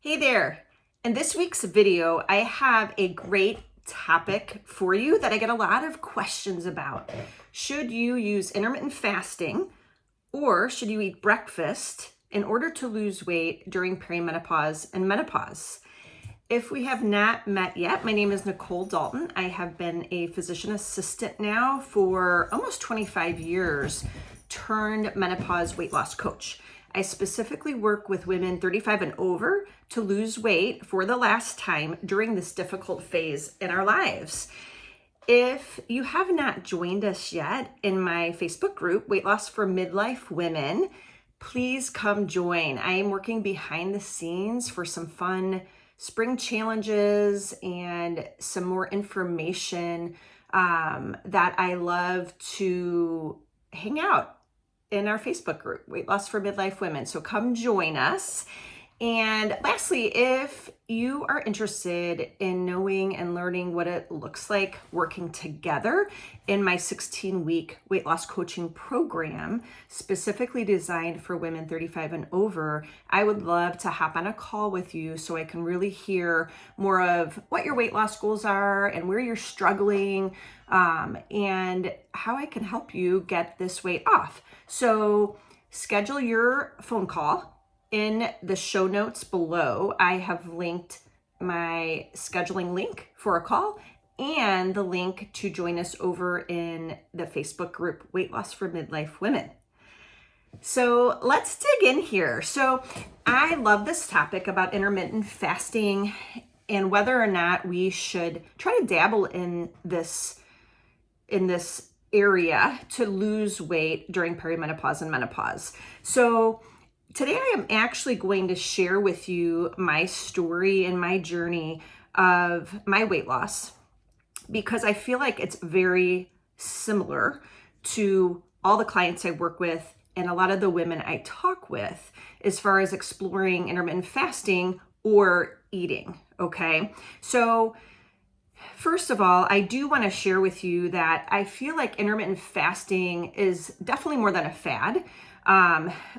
Hey there. In this week's video, I have a great topic for you that I get a lot of questions about. Should you use intermittent fasting or should you eat breakfast in order to lose weight during perimenopause and menopause? If we have not met yet, my name is Nicole Dalton. I have been a physician assistant now for almost 25 years, turned menopause weight loss coach. I specifically work with women 35 and over to lose weight for the last time during this difficult phase in our lives. If you have not joined us yet in my Facebook group, Weight Loss for Midlife Women, please come join. I am working behind the scenes for some fun spring challenges and some more information that I love to hang out in our Facebook group, Weight Loss for Midlife Women. So come join us. And lastly, if you are interested in knowing and learning what it looks like working together in my 16-week weight loss coaching program, specifically designed for women 35 and over, I would love to hop on a call with you so I can really hear more of what your weight loss goals are and where you're struggling, and how I can help you get this weight off. So schedule your phone call. In the show notes below, I have linked my scheduling link for a call and the link to join us over in the Facebook group, Weight Loss for Midlife Women. So let's dig in here. So I love this topic about intermittent fasting and whether or not we should try to dabble in this area to lose weight during perimenopause and menopause. So today I am actually going to share with you my story and my journey of my weight loss because I feel like it's very similar to all the clients I work with and a lot of the women I talk with as far as exploring intermittent fasting or eating, okay? So first of all, I do want to share with you that I feel like intermittent fasting is definitely more than a fad.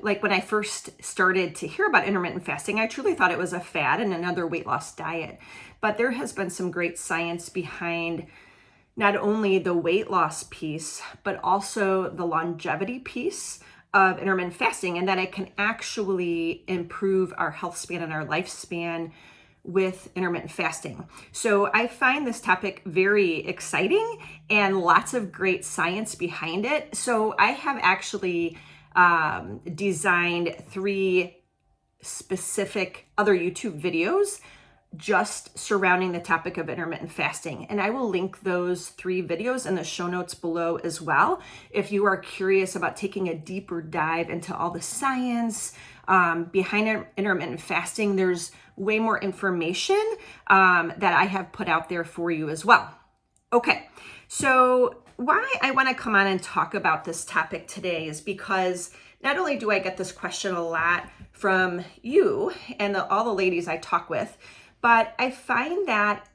Like when I first started to hear about intermittent fasting, I truly thought it was a fad and another weight loss diet. But there has been some great science behind not only the weight loss piece, but also the longevity piece of intermittent fasting, and that it can actually improve our health span and our lifespan with intermittent fasting. So I find this topic very exciting and lots of great science behind it. So I have actually designed 3 specific other YouTube videos just surrounding the topic of intermittent fasting. And I will link those 3 videos in the show notes below as well. If you are curious about taking a deeper dive into all the science behind intermittent fasting, there's way more information that I have put out there for you as well. Okay, so why I want to come on and talk about this topic today is because not only do I get this question a lot from you and all the ladies I talk with, but I find that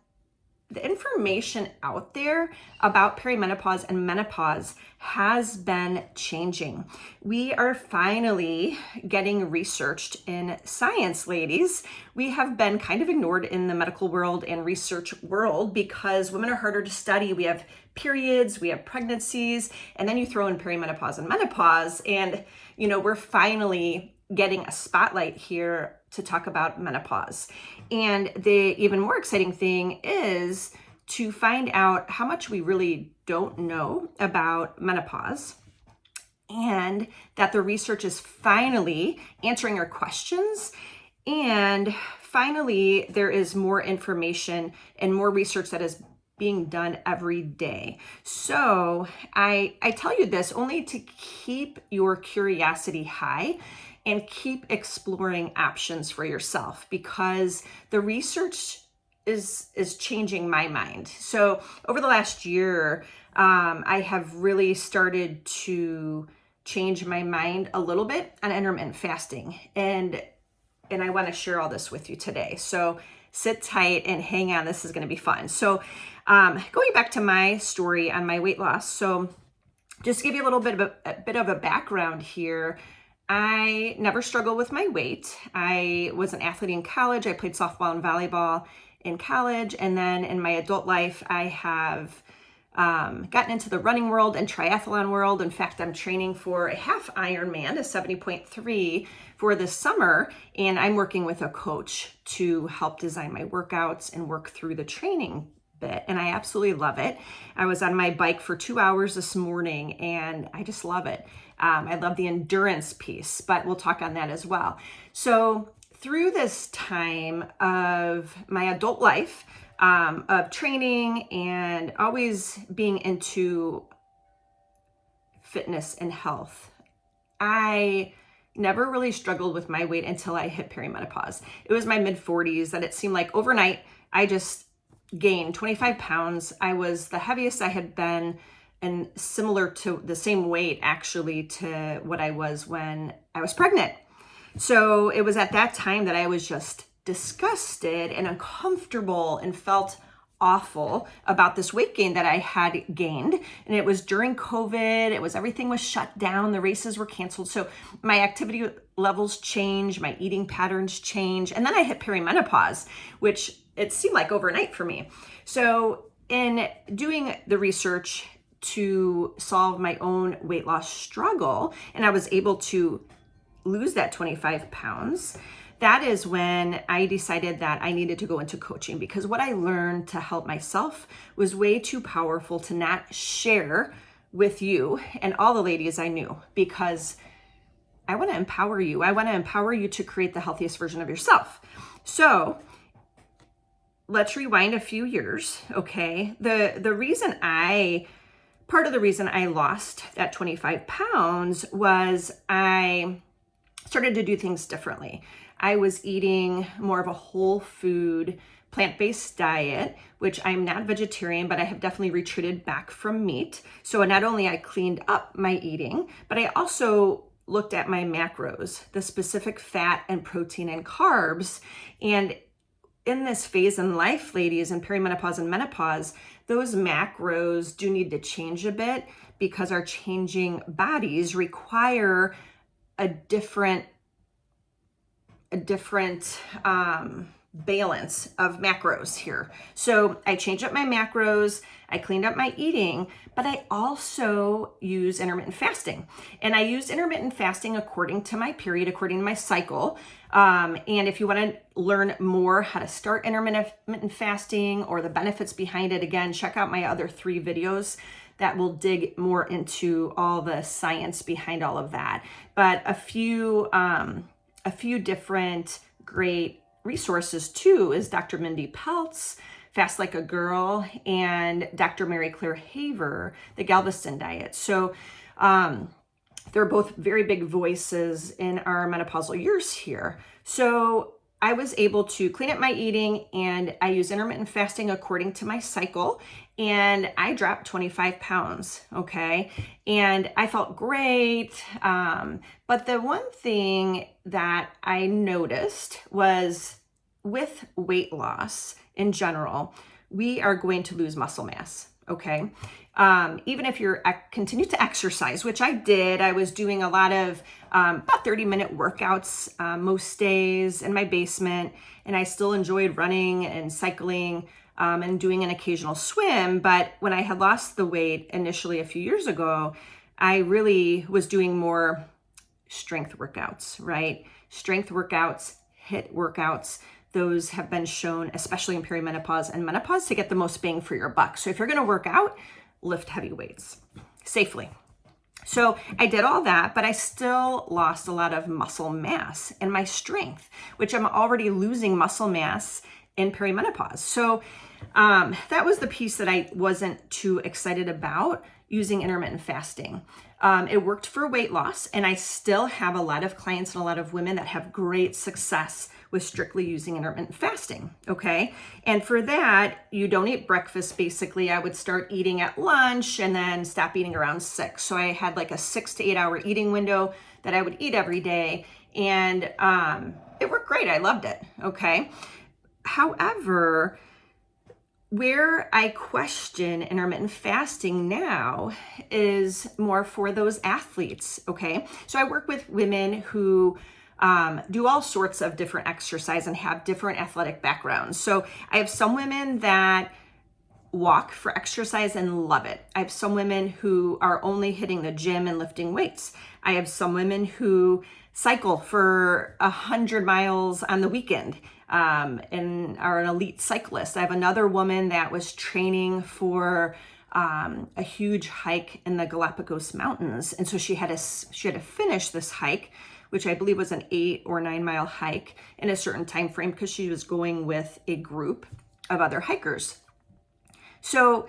the information out there about perimenopause and menopause has been changing. We are finally getting researched in science, ladies. We have been kind of ignored in the medical world and research world because women are harder to study. We have periods, we have pregnancies, and then you throw in perimenopause and menopause, and we're finally getting a spotlight here to talk about menopause. And the even more exciting thing is to find out how much we really don't know about menopause, and that the research is finally answering our questions. And finally, there is more information and more research that is being done every day. So I tell you this only to keep your curiosity high and keep exploring options for yourself, because the research is changing my mind. So over the last year, I have really started to change my mind a little bit on intermittent fasting, and I want to share all this with you today. So sit tight and hang on. This is going to be fun. So going back to my story on my weight loss. So just to give you a little bit of a background here I never struggled with my weight. I was an athlete in college. I played softball and volleyball in college. And then in my adult life, I have gotten into the running world and triathlon world. In fact, I'm training for a half Ironman, a 70.3 for this summer. And I'm working with a coach to help design my workouts and work through the training bit. And I absolutely love it. I was on my bike for 2 hours this morning and I just love it. I love the endurance piece, but we'll talk on that as well. So through this time of my adult life, of training and always being into fitness and health, I never really struggled with my weight until I hit perimenopause. It was my mid-40s that it seemed like overnight I just gained 25 pounds. I was the heaviest I had been, and similar to the same weight actually to what I was when I was pregnant. So it was at that time that I was just disgusted and uncomfortable and felt awful about this weight gain that I had gained. And it was during COVID. It was, everything was shut down. The races were canceled. So my activity levels changed, my eating patterns changed. And then I hit perimenopause, which it seemed like overnight for me. So in doing the research to solve my own weight loss struggle, and I was able to lose that 25 pounds, that is when I decided that I needed to go into coaching, because what I learned to help myself was way too powerful to not share with you and all the ladies I knew, because I want to empower you. I want to empower you to create the healthiest version of yourself. So let's rewind a few years, okay? Part of the reason I lost that 25 pounds was I started to do things differently. I was eating more of a whole food, plant-based diet, which I'm not vegetarian, but I have definitely retreated back from meat. So not only I cleaned up my eating, but I also looked at my macros, the specific fat and protein and carbs. And in this phase in life, ladies, in perimenopause and menopause, those macros do need to change a bit, because our changing bodies require a different balance of macros here. So I changed up my macros, I cleaned up my eating, but I also use intermittent fasting. And I use intermittent fasting according to my period, according to my cycle. And if you want to learn more how to start intermittent fasting or the benefits behind it, again, check out my other 3 videos that will dig more into all the science behind all of that. But a few different great resources too is Dr. Mindy Peltz, Fast Like a Girl, and Dr. Mary Claire Haver, the Galveston diet. So they're both very big voices in our menopausal years here. So I was able to clean up my eating, and I use intermittent fasting according to my cycle, and I dropped 25 pounds, okay? And I felt great. But the one thing that I noticed was with weight loss in general, we are going to lose muscle mass, okay? Even if you're continue to exercise, which I did. I was doing a lot of about 30-minute workouts most days in my basement, and I still enjoyed running and cycling and doing an occasional swim. But when I had lost the weight initially a few years ago, I really was doing more strength workouts, right? Strength workouts, HIIT workouts. Those have been shown, especially in perimenopause and menopause, to get the most bang for your buck. So if you're going to work out, lift heavy weights safely. So I did all that, but I still lost a lot of muscle mass and my strength, which I'm already losing muscle mass in perimenopause. So that was the piece that I wasn't too excited about using intermittent fasting. It worked for weight loss, and I still have a lot of clients and a lot of women that have great success with strictly using intermittent fasting, okay? And for that, you don't eat breakfast, basically. I would start eating at lunch and then stop eating around 6. So I had like a 6 to 8 hour eating window that I would eat every day, and it worked great. I loved it, okay? However, where I question intermittent fasting now is more for those athletes, okay? So I work with women who do all sorts of different exercise and have different athletic backgrounds. So I have some women that walk for exercise and love it. I have some women who are only hitting the gym and lifting weights. I have some women who cycle for 100 miles on the weekend and are an elite cyclist. I have another woman that was training for a huge hike in the Galapagos Mountains, and so she had to finish this hike, which I believe was an 8 or 9 mile hike in a certain time frame because she was going with a group of other hikers. So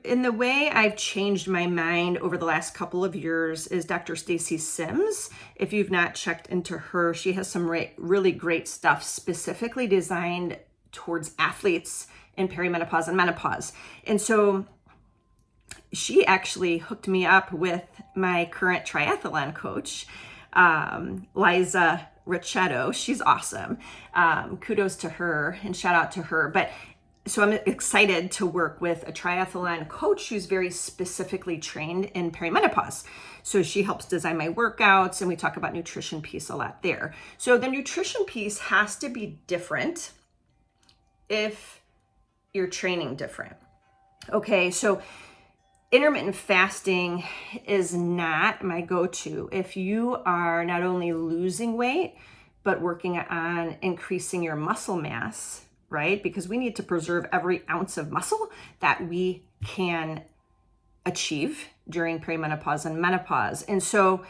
in the way I've changed my mind over the last couple of years is Dr. Stacy Sims. If you've not checked into her, she has some really great stuff specifically designed towards athletes in perimenopause and menopause. And so she actually hooked me up with my current triathlon coach, Liza Ricchetto. She's awesome. Kudos to her and shout out to her. But so I'm excited to work with a triathlon coach who's very specifically trained in perimenopause. So she helps design my workouts, and we talk about nutrition piece a lot there. So the nutrition piece has to be different if you're training different. Okay, so intermittent fasting is not my go-to if you are not only losing weight, but working on increasing your muscle mass, right? Because we need to preserve every ounce of muscle that we can achieve during perimenopause and menopause. And so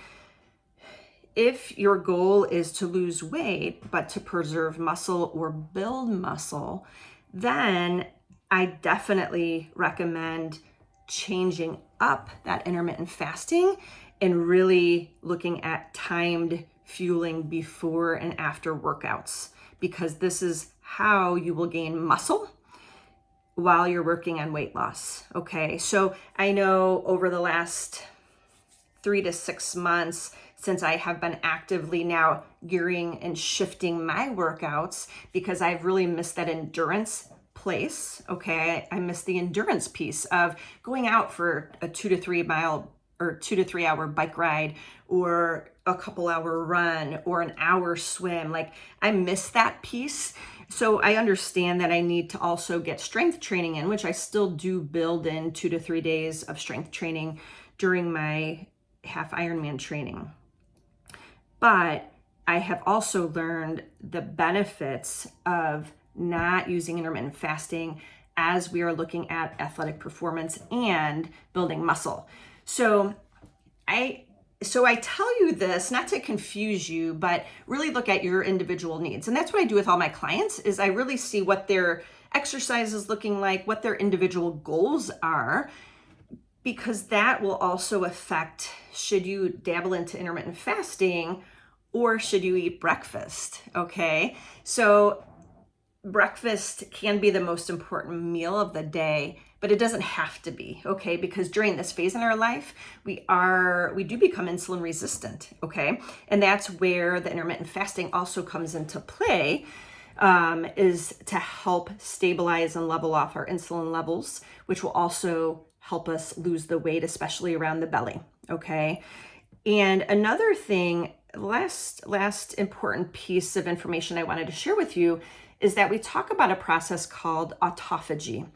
if your goal is to lose weight, but to preserve muscle or build muscle, then I definitely recommend changing up that intermittent fasting and really looking at timed fueling before and after workouts, because this is how you will gain muscle while you're working on weight loss. Okay, so I know over the last 3 to 6 months, since I have been actively now gearing and shifting my workouts, because I've really missed that endurance place. Okay, I miss the endurance piece of going out for a 2 to 3 mile or 2 to 3 hour bike ride, or a couple hour run, or an hour swim. Like, I miss that piece. So I understand that I need to also get strength training in, which I still do build in 2 to 3 days of strength training during my half Ironman training. But I have also learned the benefits of not using intermittent fasting as we are looking at athletic performance and building muscle. So I tell you this not to confuse you, but really look at your individual needs. And that's what I do with all my clients, is I really see what their exercise is looking like, what their individual goals are, because that will also affect, should you dabble into intermittent fasting or should you eat breakfast, okay? So breakfast can be the most important meal of the day, but it doesn't have to be, okay? Because during this phase in our life, we do become insulin resistant, okay? And that's where the intermittent fasting also comes into play, is to help stabilize and level off our insulin levels, which will also help us lose the weight, especially around the belly, okay? And another thing, last important piece of information I wanted to share with you is that we talk about a process called autophagy,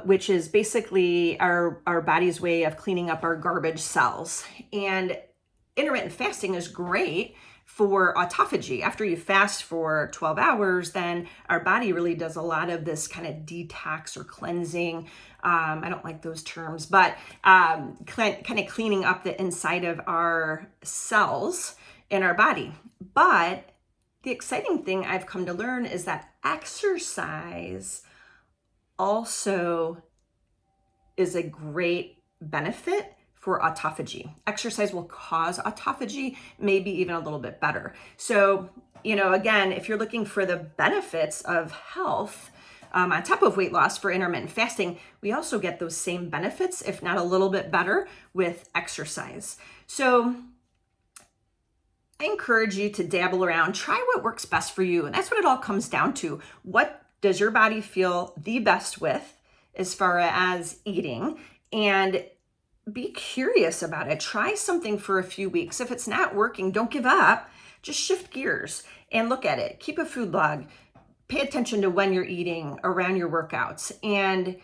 which is basically our body's way of cleaning up our garbage cells. And intermittent fasting is great for autophagy. After you fast for 12 hours, then our body really does a lot of this kind of detox or cleansing. I don't like those terms, but kind of cleaning up the inside of our cells in our body. But the exciting thing I've come to learn is that exercise also is a great benefit for autophagy. Exercise will cause autophagy, maybe even a little bit better. So, again, if you're looking for the benefits of health, on top of weight loss for intermittent fasting, we also get those same benefits, if not a little bit better, with exercise. So I encourage you to dabble around, try what works best for you. And that's what it all comes down to. What does your body feel the best with as far as eating, and be curious about it. Try something for a few weeks. If it's not working, don't give up. Just shift gears and look at it. Keep a food log. Pay attention to when you're eating around your workouts. And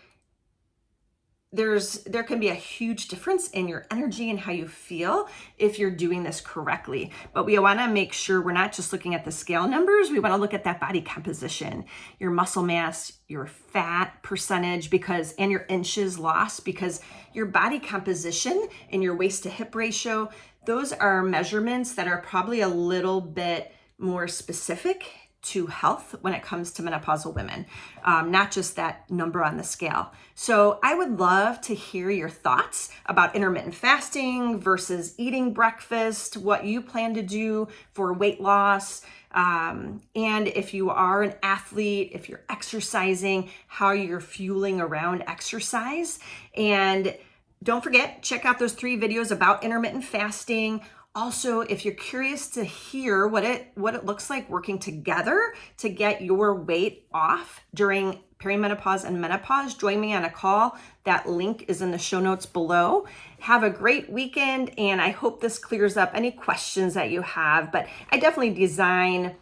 there can be a huge difference in your energy and how you feel if you're doing this correctly. But we want to make sure we're not just looking at the scale numbers. We want to look at that body composition, your muscle mass, your fat percentage, and your inches lost, because your body composition and your waist to hip ratio, those are measurements that are probably a little bit more specific to health when it comes to menopausal women, not just that number on the scale. So I would love to hear your thoughts about intermittent fasting versus eating breakfast, what you plan to do for weight loss, and if you are an athlete, if you're exercising, how you're fueling around exercise. And don't forget, check out those 3 videos about intermittent fasting. Also, if you're curious to hear what it looks like working together to get your weight off during perimenopause and menopause, join me on a call. That link is in the show notes below. Have a great weekend, and I hope this clears up any questions that you have. But I definitely design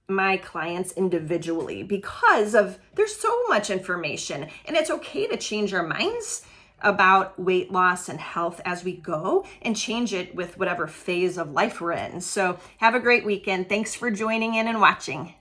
my clients individually because there's so much information, and it's okay to change our minds about weight loss and health as we go, and change it with whatever phase of life we're in. So have a great weekend. Thanks for joining in and watching.